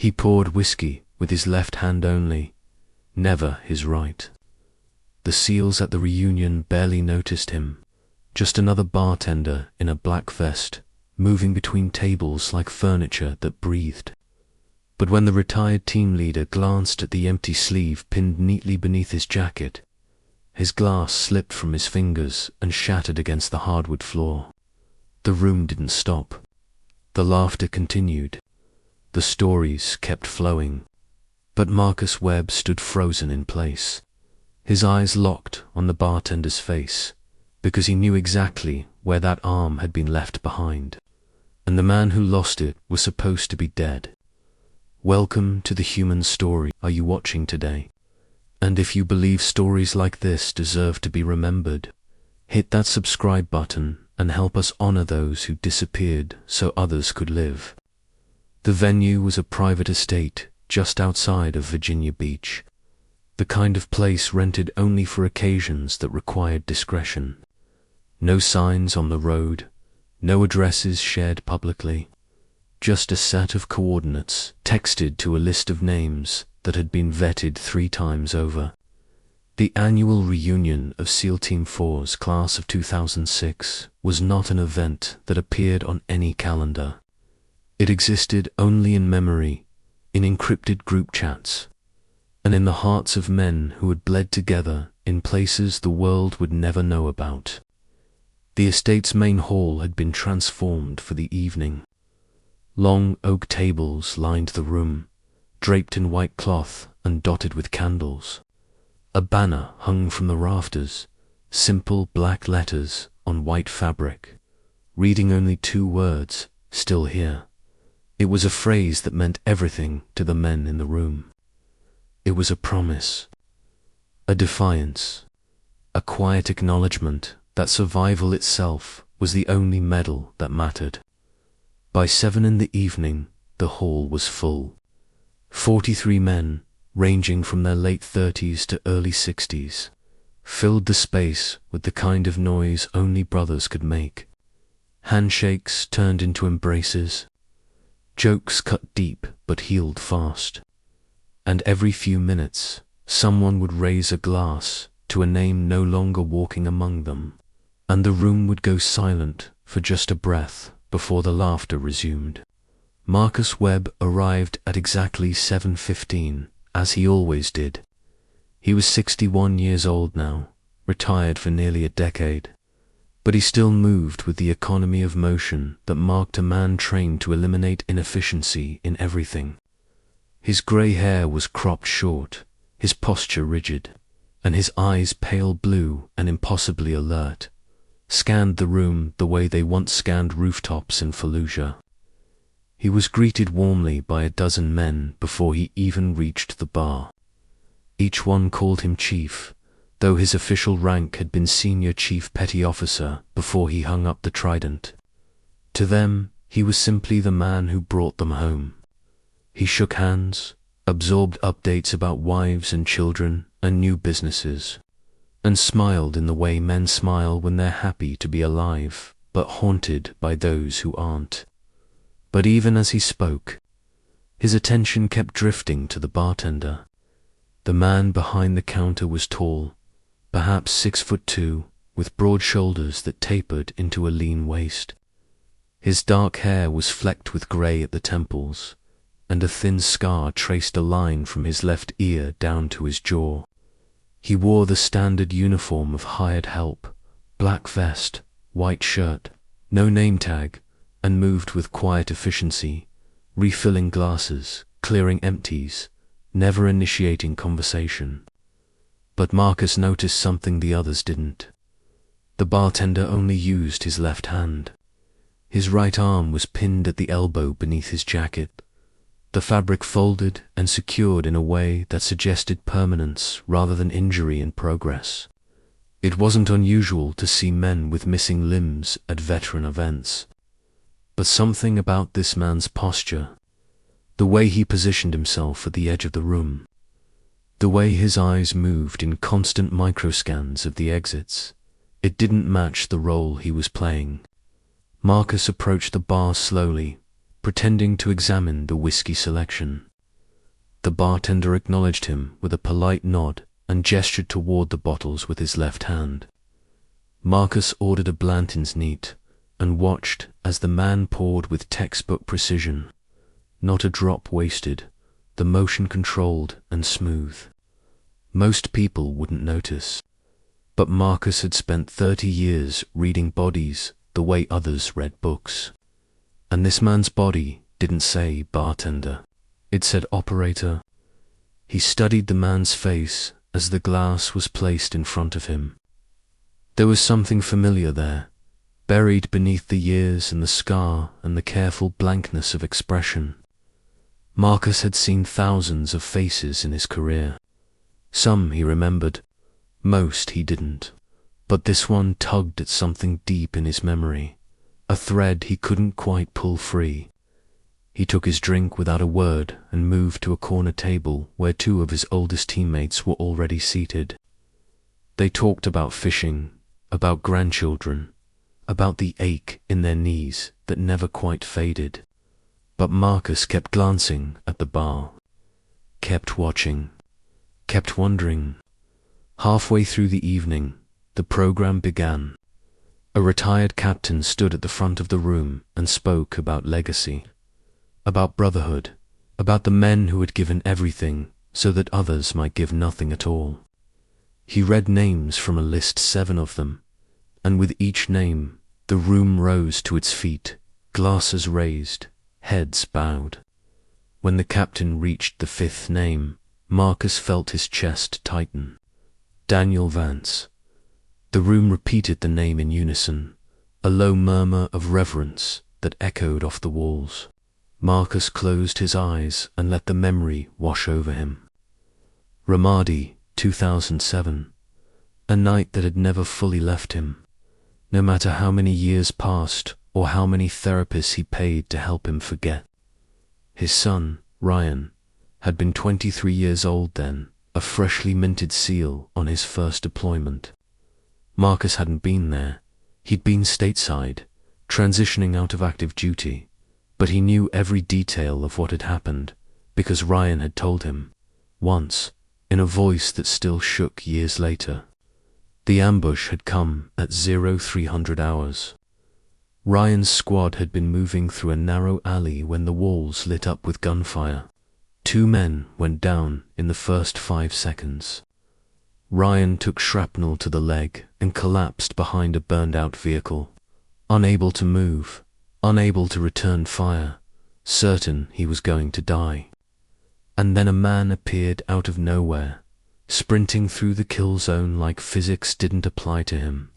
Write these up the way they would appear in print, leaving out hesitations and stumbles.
He poured whiskey with his left hand only, never his right. The seals at the reunion barely noticed him, just another bartender in a black vest, moving between tables like furniture that breathed. But when the retired team leader glanced at the empty sleeve pinned neatly beneath his jacket, his glass slipped from his fingers and shattered against the hardwood floor. The room didn't stop. The laughter continued. The stories kept flowing. But Marcus Webb stood frozen in place, his eyes locked on the bartender's face, because he knew exactly where that arm had been left behind, and the man who lost it was supposed to be dead. Welcome to the human story. Are you watching today? And if you believe stories like this deserve to be remembered, hit that subscribe button and help us honor those who disappeared so others could live. The venue was a private estate just outside of Virginia Beach, the kind of place rented only for occasions that required discretion. No signs on the road, no addresses shared publicly, just a set of coordinates texted to a list of names that had been vetted 3 times over. The annual reunion of SEAL Team 4's class of 2006 was not an event that appeared on any calendar. It existed only in memory, in encrypted group chats, and in the hearts of men who had bled together in places the world would never know about. The estate's main hall had been transformed for the evening. Long oak tables lined the room, draped in white cloth and dotted with candles. A banner hung from the rafters, simple black letters on white fabric, reading only 2 words, "Still here." It was a phrase that meant everything to the men in the room. It was a promise, a defiance, a quiet acknowledgement that survival itself was the only medal that mattered. By 7 in the evening, the hall was full. 43 men, ranging from their late 30s to early 60s, filled the space with the kind of noise only brothers could make. Handshakes turned into embraces. Jokes cut deep but healed fast. And every few minutes, someone would raise a glass to a name no longer walking among them, and the room would go silent for just a breath before the laughter resumed. Marcus Webb arrived at exactly 7:15, as he always did. He was 61 years old now, retired for nearly a decade, but he still moved with the economy of motion that marked a man trained to eliminate inefficiency in everything. His grey hair was cropped short, his posture rigid, and his eyes pale blue and impossibly alert, scanned the room the way they once scanned rooftops in Fallujah. He was greeted warmly by a dozen men before he even reached the bar. Each one called him Chief, though his official rank had been Senior Chief Petty Officer before he hung up the trident. To them, he was simply the man who brought them home. He shook hands, absorbed updates about wives and children and new businesses, and smiled in the way men smile when they're happy to be alive, but haunted by those who aren't. But even as he spoke, his attention kept drifting to the bartender. The man behind the counter was tall, perhaps 6'2", with broad shoulders that tapered into a lean waist. His dark hair was flecked with grey at the temples, and a thin scar traced a line from his left ear down to his jaw. He wore the standard uniform of hired help, black vest, white shirt, no name tag, and moved with quiet efficiency, refilling glasses, clearing empties, never initiating conversation. But Marcus noticed something the others didn't. The bartender only used his left hand. His right arm was pinned at the elbow beneath his jacket, the fabric folded and secured in a way that suggested permanence rather than injury in progress. It wasn't unusual to see men with missing limbs at veteran events. But something about this man's posture, the way he positioned himself at the edge of the room, the way his eyes moved in constant microscans of the exits, it didn't match the role he was playing. Marcus approached the bar slowly, pretending to examine the whiskey selection. The bartender acknowledged him with a polite nod and gestured toward the bottles with his left hand. Marcus ordered a Blanton's neat and watched as the man poured with textbook precision. Not a drop wasted, the motion controlled and smooth. Most people wouldn't notice, but Marcus had spent 30 years reading bodies the way others read books. And this man's body didn't say bartender. It said operator. He studied the man's face as the glass was placed in front of him. There was something familiar there, buried beneath the years and the scar and the careful blankness of expression. Marcus had seen thousands of faces in his career. Some he remembered, most he didn't. But this one tugged at something deep in his memory, a thread he couldn't quite pull free. He took his drink without a word and moved to a corner table where two of his oldest teammates were already seated. They talked about fishing, about grandchildren, about the ache in their knees that never quite faded. But Marcus kept glancing at the bar, kept watching, kept wondering. Halfway through the evening, the program began. A retired captain stood at the front of the room and spoke about legacy, about brotherhood, about the men who had given everything so that others might give nothing at all. He read names from a list, 7 of them, and with each name, the room rose to its feet, glasses raised, heads bowed. When the captain reached the 5th name, Marcus felt his chest tighten. Daniel Vance. The room repeated the name in unison, a low murmur of reverence that echoed off the walls. Marcus closed his eyes and let the memory wash over him. Ramadi, 2007. A night that had never fully left him. No matter how many years passed or how many therapists he paid to help him forget. His son, Ryan, had been 23 years old then, a freshly minted SEAL on his first deployment. Marcus hadn't been there. He'd been stateside, transitioning out of active duty, but he knew every detail of what had happened because Ryan had told him, once, in a voice that still shook years later. The ambush had come at 0300 hours. Ryan's squad had been moving through a narrow alley when the walls lit up with gunfire. 2 men went down in the first 5 seconds. Ryan took shrapnel to the leg and collapsed behind a burned-out vehicle, unable to move, unable to return fire, certain he was going to die. And then a man appeared out of nowhere, sprinting through the kill zone like physics didn't apply to him.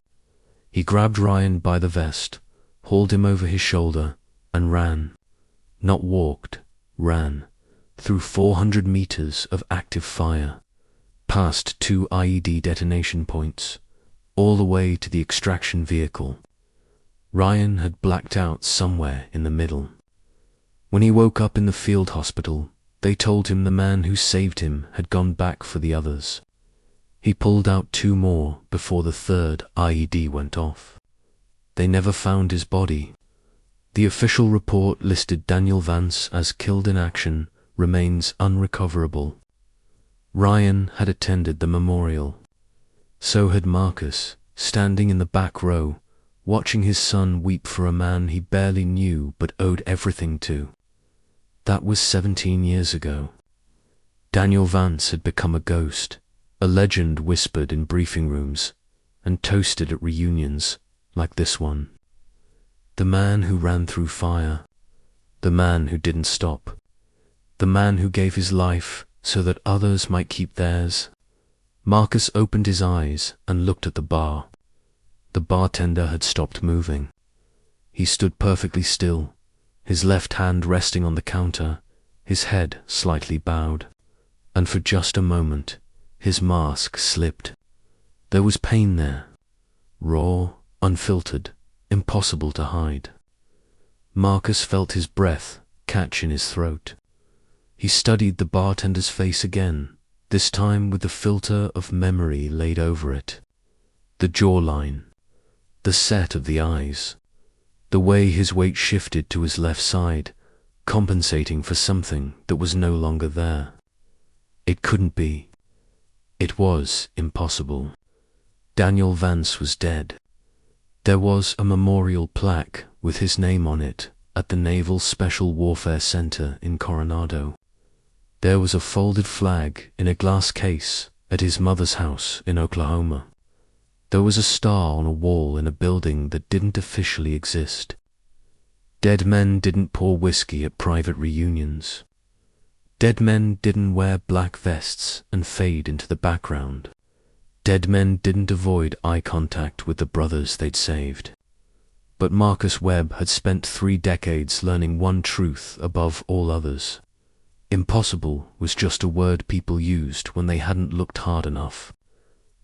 He grabbed Ryan by the vest, hauled him over his shoulder, and ran. Not walked, ran, through 400 meters of active fire, past 2 IED detonation points, all the way to the extraction vehicle. Ryan had blacked out somewhere in the middle. When he woke up in the field hospital, they told him the man who saved him had gone back for the others. He pulled out 2 more before the 3rd IED went off. They never found his body. The official report listed Daniel Vance as killed in action, remains unrecoverable. Ryan had attended the memorial. So had Marcus, standing in the back row, watching his son weep for a man he barely knew but owed everything to. That was 17 years ago. Daniel Vance had become a ghost, a legend whispered in briefing rooms and toasted at reunions like this one. The man who ran through fire, the man who didn't stop, the man who gave his life so that others might keep theirs. Marcus opened his eyes and looked at the bar. The bartender had stopped moving. He stood perfectly still, his left hand resting on the counter, his head slightly bowed. And for just a moment, his mask slipped. There was pain there, raw, unfiltered, impossible to hide. Marcus felt his breath catch in his throat. He studied the bartender's face again, this time with the filter of memory laid over it. The jawline, the set of the eyes, the way his weight shifted to his left side, compensating for something that was no longer there. It couldn't be. It was impossible. Daniel Vance was dead. There was a memorial plaque with his name on it at the Naval Special Warfare Center in Coronado. There was a folded flag in a glass case at his mother's house in Oklahoma. There was a star on a wall in a building that didn't officially exist. Dead men didn't pour whiskey at private reunions. Dead men didn't wear black vests and fade into the background. Dead men didn't avoid eye contact with the brothers they'd saved. But Marcus Webb had spent 3 decades learning one truth above all others. Impossible was just a word people used when they hadn't looked hard enough.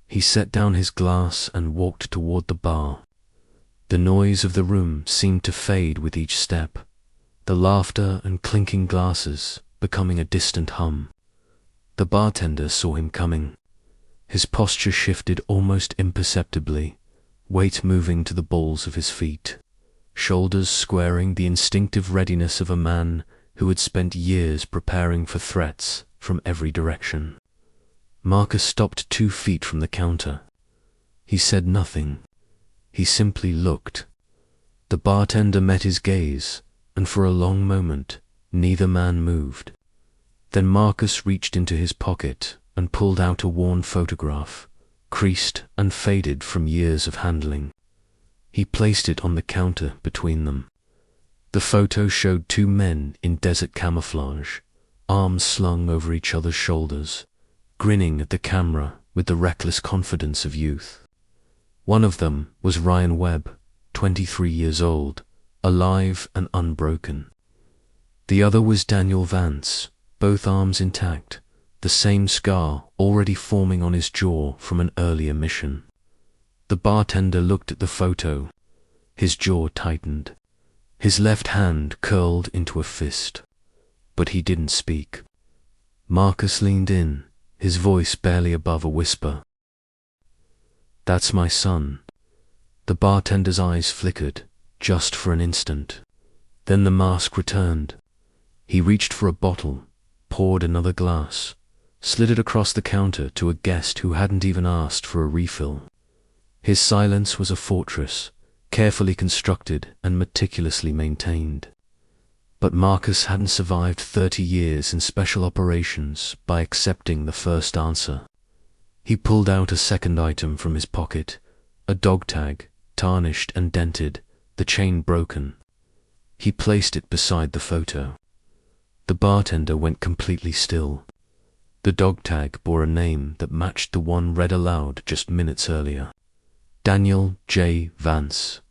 He set down his glass and walked toward the bar. The noise of the room seemed to fade with each step, the laughter and clinking glasses becoming a distant hum. The bartender saw him coming. His posture shifted almost imperceptibly, weight moving to the balls of his feet, shoulders squaring, the instinctive readiness of a man who had spent years preparing for threats from every direction. Marcus stopped 2 feet from the counter. He said nothing. He simply looked. The bartender met his gaze, and for a long moment, neither man moved. Then Marcus reached into his pocket and pulled out a worn photograph, creased and faded from years of handling. He placed it on the counter between them. The photo showed 2 men in desert camouflage, arms slung over each other's shoulders, grinning at the camera with the reckless confidence of youth. One of them was Ryan Webb, 23 years old, alive and unbroken. The other was Daniel Vance, both arms intact, the same scar already forming on his jaw from an earlier mission. The bartender looked at the photo. His jaw tightened. His left hand curled into a fist. But he didn't speak. Marcus leaned in, his voice barely above a whisper. "That's my son." The bartender's eyes flickered, just for an instant. Then the mask returned. He reached for a bottle, poured another glass, slid it across the counter to a guest who hadn't even asked for a refill. His silence was a fortress, carefully constructed and meticulously maintained. But Marcus hadn't survived 30 years in special operations by accepting the first answer. He pulled out a second item from his pocket, a dog tag, tarnished and dented, the chain broken. He placed it beside the photo. The bartender went completely still. The dog tag bore a name that matched the one read aloud just minutes earlier. Daniel J. Vance.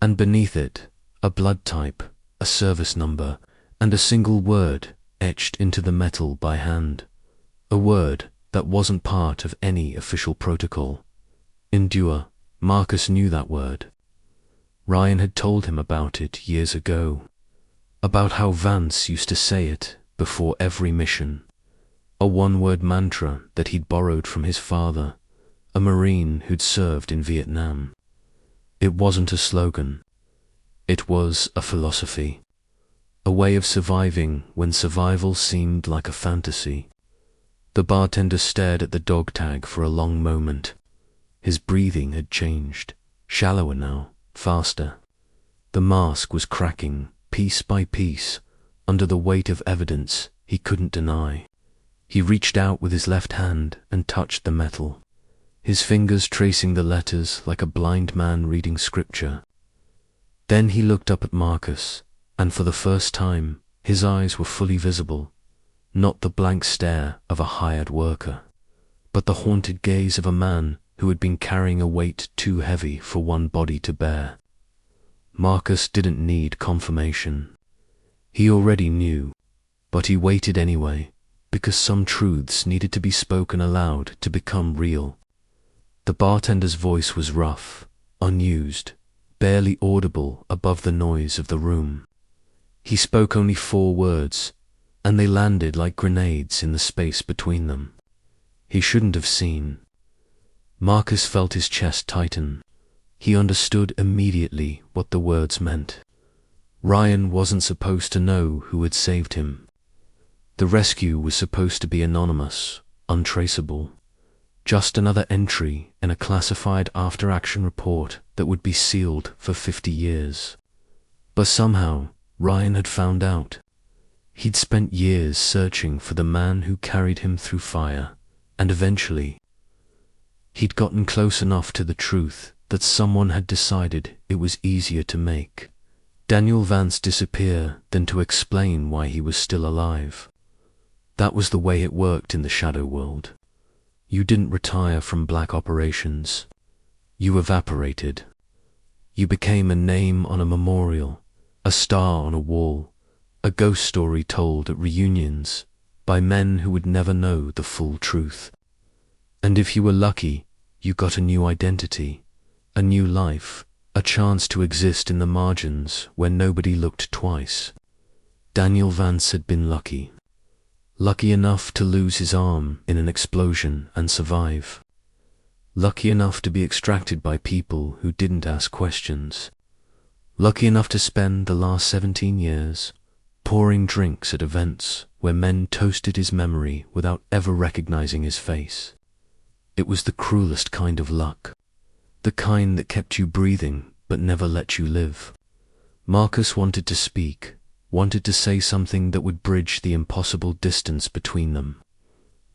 And beneath it, a blood type, a service number, and a single word etched into the metal by hand. A word that wasn't part of any official protocol. Endure. Marcus knew that word. Ryan had told him about it years ago. About how Vance used to say it before every mission. A one-word mantra that he'd borrowed from his father, a Marine who'd served in Vietnam. It wasn't a slogan. It was a philosophy. A way of surviving when survival seemed like a fantasy. The bartender stared at the dog tag for a long moment. His breathing had changed, shallower now, faster. The mask was cracking, piece by piece, under the weight of evidence he couldn't deny. He reached out with his left hand and touched the metal, his fingers tracing the letters like a blind man reading scripture. Then he looked up at Marcus, and for the first time, his eyes were fully visible, not the blank stare of a hired worker, but the haunted gaze of a man who had been carrying a weight too heavy for one body to bear. Marcus didn't need confirmation. He already knew, but he waited anyway, because some truths needed to be spoken aloud to become real. The bartender's voice was rough, unused, barely audible above the noise of the room. He spoke only 4 words, and they landed like grenades in the space between them. He shouldn't have seen. Marcus felt his chest tighten. He understood immediately what the words meant. Ryan wasn't supposed to know who had saved him. The rescue was supposed to be anonymous, untraceable. Just another entry in a classified after-action report that would be sealed for 50 years. But somehow, Ryan had found out. He'd spent years searching for the man who carried him through fire, and eventually, he'd gotten close enough to the truth that someone had decided it was easier to make Daniel Vance disappear than to explain why he was still alive. That was the way it worked in the shadow world. You didn't retire from black operations. You evaporated. You became a name on a memorial, a star on a wall, a ghost story told at reunions by men who would never know the full truth. And if you were lucky, you got a new identity, a new life, a chance to exist in the margins where nobody looked twice. Daniel Vance had been lucky. Lucky enough to lose his arm in an explosion and survive. Lucky enough to be extracted by people who didn't ask questions. Lucky enough to spend the last 17 years pouring drinks at events where men toasted his memory without ever recognizing his face. It was the cruelest kind of luck. The kind that kept you breathing but never let you live. Marcus wanted to speak, wanted to say something that would bridge the impossible distance between them.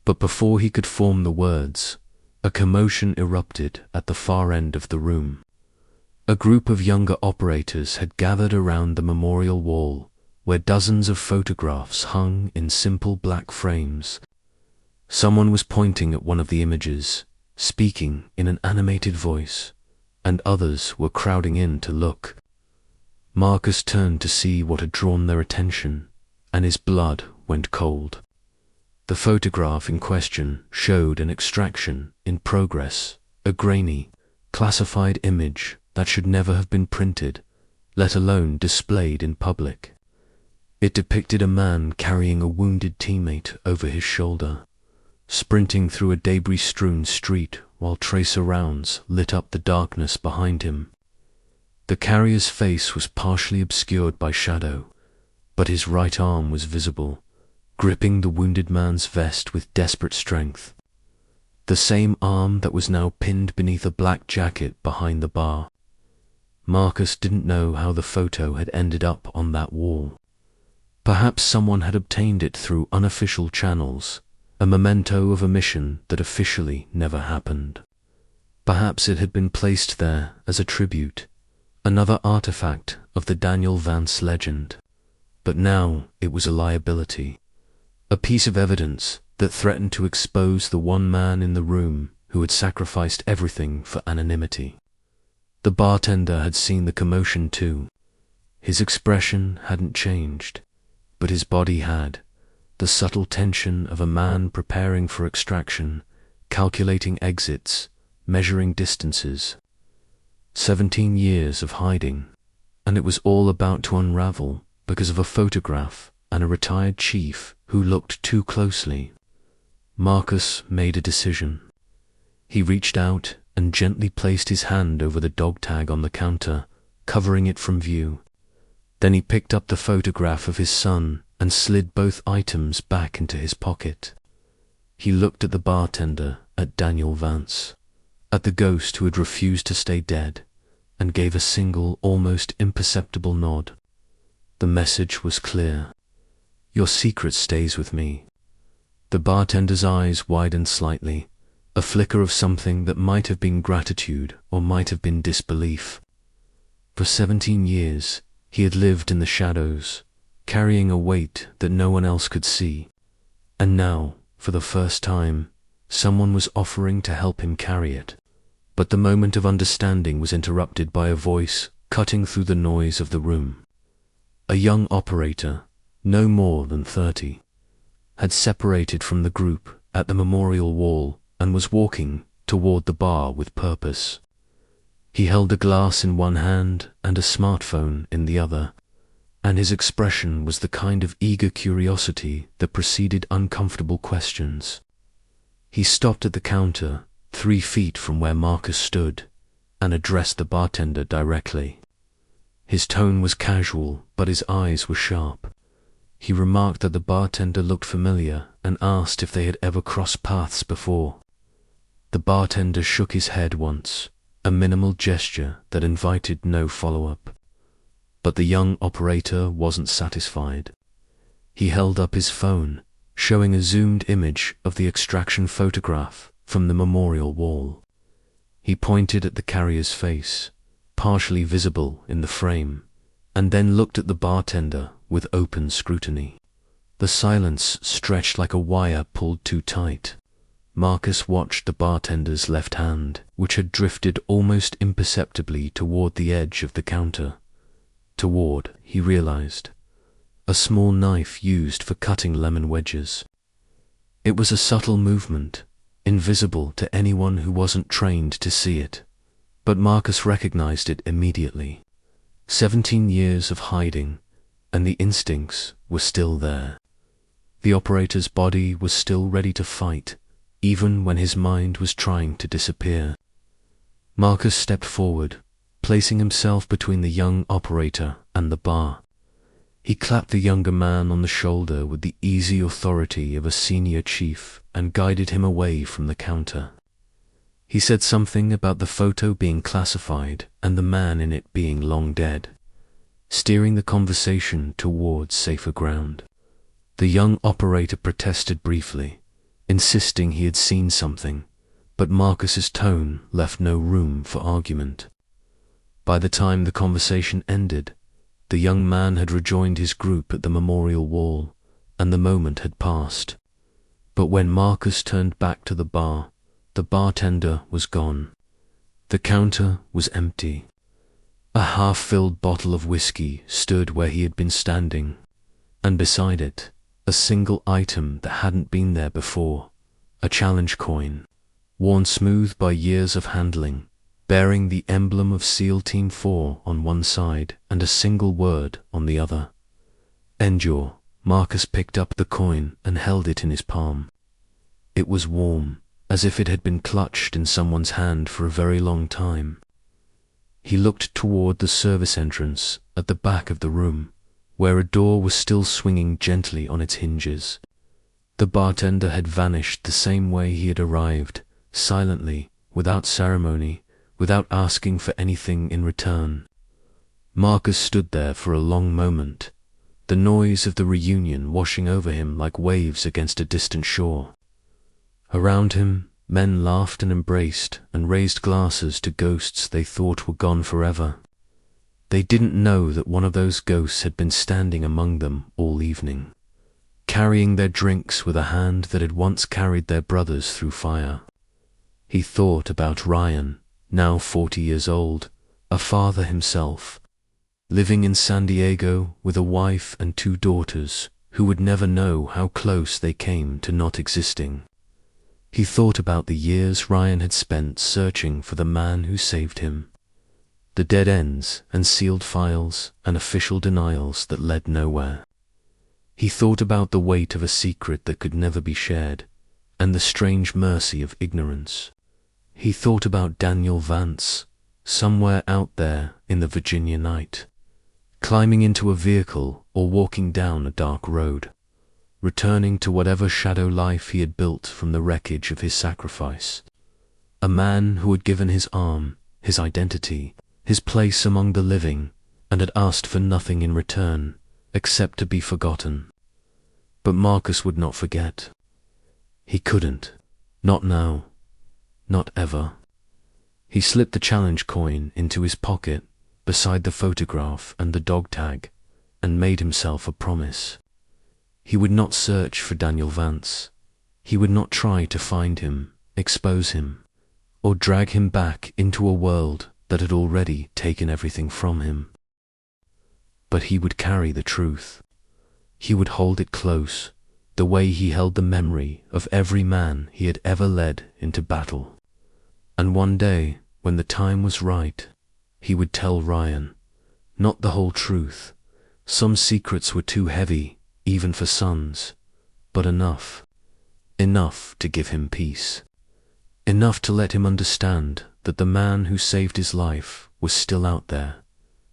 But before he could form the words, a commotion erupted at the far end of the room. A group of younger operators had gathered around the memorial wall, where dozens of photographs hung in simple black frames. Someone was pointing at one of the images, speaking in an animated voice, and others were crowding in to look. Marcus turned to see what had drawn their attention, and his blood went cold. The photograph in question showed an extraction in progress, a grainy, classified image that should never have been printed, let alone displayed in public. It depicted a man carrying a wounded teammate over his shoulder, sprinting through a debris-strewn street while tracer rounds lit up the darkness behind him. The carrier's face was partially obscured by shadow, but his right arm was visible, gripping the wounded man's vest with desperate strength. The same arm that was now pinned beneath a black jacket behind the bar. Marcus didn't know how the photo had ended up on that wall. Perhaps someone had obtained it through unofficial channels, a memento of a mission that officially never happened. Perhaps it had been placed there as a tribute, another artifact of the Daniel Vance legend. But now it was a liability, a piece of evidence that threatened to expose the one man in the room who had sacrificed everything for anonymity. The bartender had seen the commotion too. His expression hadn't changed, but his body had, the subtle tension of a man preparing for extraction, calculating exits, measuring distances. 17 years of hiding, and it was all about to unravel because of a photograph and a retired chief who looked too closely. Marcus made a decision. He reached out and gently placed his hand over the dog tag on the counter, covering it from view. Then he picked up the photograph of his son and slid both items back into his pocket. He looked at the bartender, at Daniel Vance, at the ghost who had refused to stay dead, and gave a single, almost imperceptible nod. The message was clear. Your secret stays with me. The bartender's eyes widened slightly, a flicker of something that might have been gratitude or might have been disbelief. For 17 years, he had lived in the shadows, carrying a weight that no one else could see. And now, for the first time, someone was offering to help him carry it. But the moment of understanding was interrupted by a voice cutting through the noise of the room. A young operator, no more than 30, had separated from the group at the memorial wall and was walking toward the bar with purpose. He held a glass in one hand and a smartphone in the other, and his expression was the kind of eager curiosity that preceded uncomfortable questions. He stopped at the counter, 3 feet from where Marcus stood, and addressed the bartender directly. His tone was casual, but his eyes were sharp. He remarked that the bartender looked familiar and asked if they had ever crossed paths before. The bartender shook his head once, a minimal gesture that invited no follow-up. But the young operator wasn't satisfied. He held up his phone, showing a zoomed image of the extraction photograph from the memorial wall. He pointed at the carrier's face, partially visible in the frame, and then looked at the bartender with open scrutiny. The silence stretched like a wire pulled too tight. Marcus watched the bartender's left hand, which had drifted almost imperceptibly toward the edge of the counter. Toward, he realized, a small knife used for cutting lemon wedges. It was a subtle movement, invisible to anyone who wasn't trained to see it, but Marcus recognized it immediately. 17 years of hiding, and the instincts were still there. The operator's body was still ready to fight, even when his mind was trying to disappear. Marcus stepped forward, placing himself between the young operator and the bar. He clapped the younger man on the shoulder with the easy authority of a senior chief and guided him away from the counter. He said something about the photo being classified and the man in it being long dead, steering the conversation towards safer ground. The young operator protested briefly, insisting he had seen something, but Marcus's tone left no room for argument. By the time the conversation ended, the young man had rejoined his group at the memorial wall, and the moment had passed. But when Marcus turned back to the bar, the bartender was gone. The counter was empty. A half-filled bottle of whiskey stood where he had been standing, and beside it, a single item that hadn't been there before, a challenge coin, worn smooth by years of handling, bearing the emblem of SEAL Team 4 on one side and a single word on the other. Endure. Marcus picked up the coin and held it in his palm. It was warm, as if it had been clutched in someone's hand for a very long time. He looked toward the service entrance at the back of the room, where a door was still swinging gently on its hinges. The bartender had vanished the same way he had arrived, silently, without ceremony, without asking for anything in return. Marcus stood there for a long moment, the noise of the reunion washing over him like waves against a distant shore. Around him, men laughed and embraced and raised glasses to ghosts they thought were gone forever. They didn't know that one of those ghosts had been standing among them all evening, carrying their drinks with a hand that had once carried their brothers through fire. He thought about Ryan, now 40 years old, a father himself, living in San Diego with a wife and 2 daughters who would never know how close they came to not existing. He thought about the years Ryan had spent searching for the man who saved him, the dead ends and sealed files and official denials that led nowhere. He thought about the weight of a secret that could never be shared and the strange mercy of ignorance. He thought about Daniel Vance, somewhere out there in the Virginia night, climbing into a vehicle or walking down a dark road, returning to whatever shadow life he had built from the wreckage of his sacrifice. A man who had given his arm, his identity, his place among the living, and had asked for nothing in return, except to be forgotten. But Marcus would not forget. He couldn't. Not now. Not ever. He slipped the challenge coin into his pocket beside the photograph and the dog tag, and made himself a promise. He would not search for Daniel Vance. He would not try to find him, expose him, or drag him back into a world that had already taken everything from him. But he would carry the truth. He would hold it close, the way he held the memory of every man he had ever led into battle. And one day, when the time was right, he would tell Ryan, not the whole truth. Some secrets were too heavy, even for sons, but enough to give him peace. Enough to let him understand that the man who saved his life was still out there,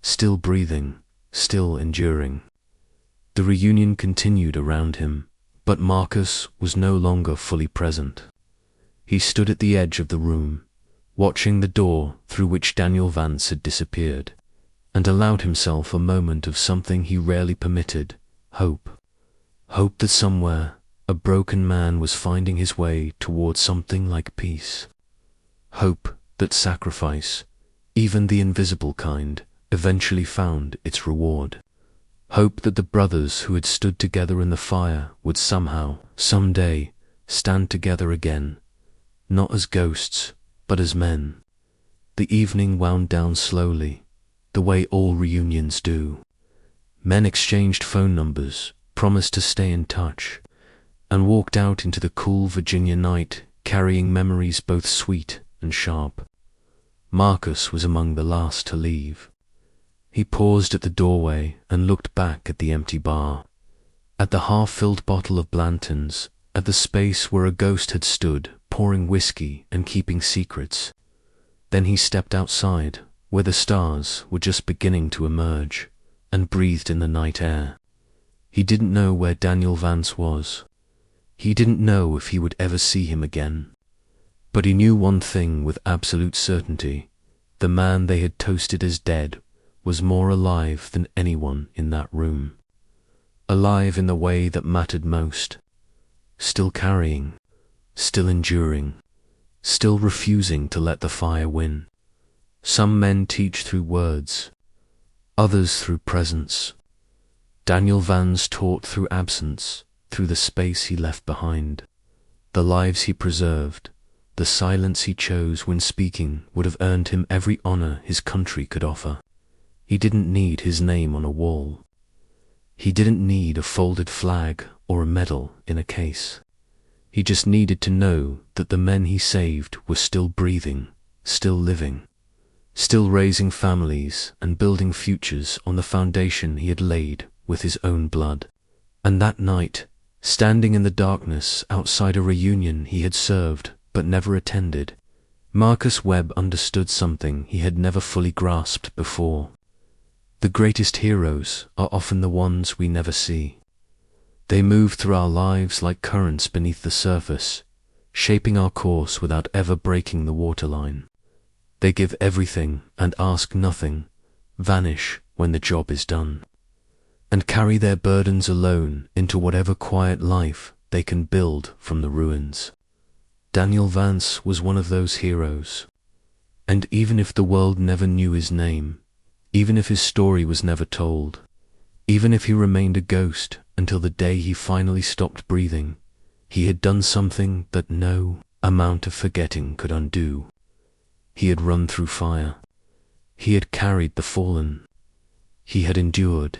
still breathing, still enduring. The reunion continued around him, but Marcus was no longer fully present. He stood at the edge of the room, watching the door through which Daniel Vance had disappeared, and allowed himself a moment of something he rarely permitted: hope. Hope that somewhere a broken man was finding his way towards something like peace. Hope that sacrifice, even the invisible kind, eventually found its reward. Hope that the brothers who had stood together in the fire would somehow, someday, stand together again, not as ghosts, but as men. The evening wound down slowly, the way all reunions do. Men exchanged phone numbers, promised to stay in touch, and walked out into the cool Virginia night, carrying memories both sweet and sharp. Marcus was among the last to leave. He paused at the doorway and looked back at the empty bar, at the half-filled bottle of Blanton's, at the space where a ghost had stood, pouring whiskey and keeping secrets. Then he stepped outside, where the stars were just beginning to emerge, and breathed in the night air. He didn't know where Daniel Vance was. He didn't know if he would ever see him again. But he knew one thing with absolute certainty: the man they had toasted as dead was more alive than anyone in that room. Alive in the way that mattered most. Still carrying, still enduring, still refusing to let the fire win. Some men teach through words, others through presence. Daniel Vance taught through absence, through the space he left behind. The lives he preserved, the silence he chose when speaking would have earned him every honor his country could offer. He didn't need his name on a wall. He didn't need a folded flag or a medal in a case. He just needed to know that the men he saved were still breathing, still living, still raising families and building futures on the foundation he had laid with his own blood. And that night, standing in the darkness outside a reunion he had served but never attended, Marcus Webb understood something he had never fully grasped before. The greatest heroes are often the ones we never see. They move through our lives like currents beneath the surface, shaping our course without ever breaking the waterline. They give everything and ask nothing, vanish when the job is done, and carry their burdens alone into whatever quiet life they can build from the ruins. Daniel Vance was one of those heroes, and even if the world never knew his name, even if his story was never told, even if he remained a ghost until the day he finally stopped breathing, he had done something that no amount of forgetting could undo. He had run through fire. He had carried the fallen. He had endured.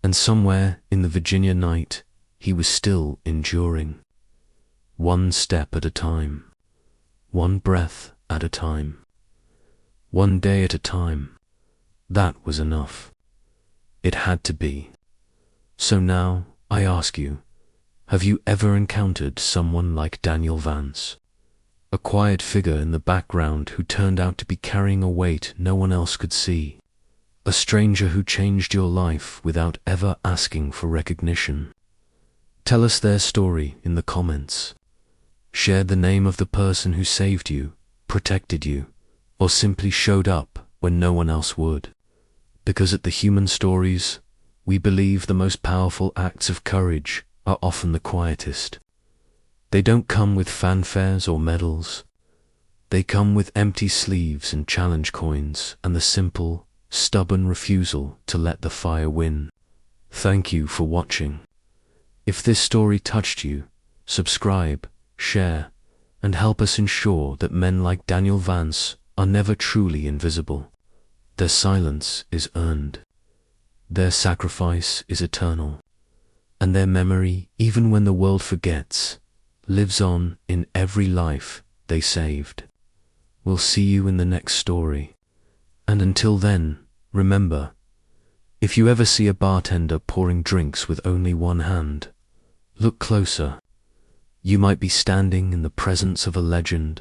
And somewhere in the Virginia night, he was still enduring. One step at a time. One breath at a time. One day at a time. That was enough. It had to be. So now, I ask you, have you ever encountered someone like Daniel Vance? A quiet figure in the background who turned out to be carrying a weight no one else could see. A stranger who changed your life without ever asking for recognition. Tell us their story in the comments. Share the name of the person who saved you, protected you, or simply showed up when no one else would. Because at the Human Stories, we believe the most powerful acts of courage are often the quietest. They don't come with fanfares or medals. They come with empty sleeves and challenge coins and the simple, stubborn refusal to let the fire win. Thank you for watching. If this story touched you, subscribe, share, and help us ensure that men like Daniel Vance are never truly invisible. Their silence is earned. Their sacrifice is eternal. And their memory, even when the world forgets, lives on in every life they saved. We'll see you in the next story. And until then, remember, if you ever see a bartender pouring drinks with only one hand, look closer. You might be standing in the presence of a legend,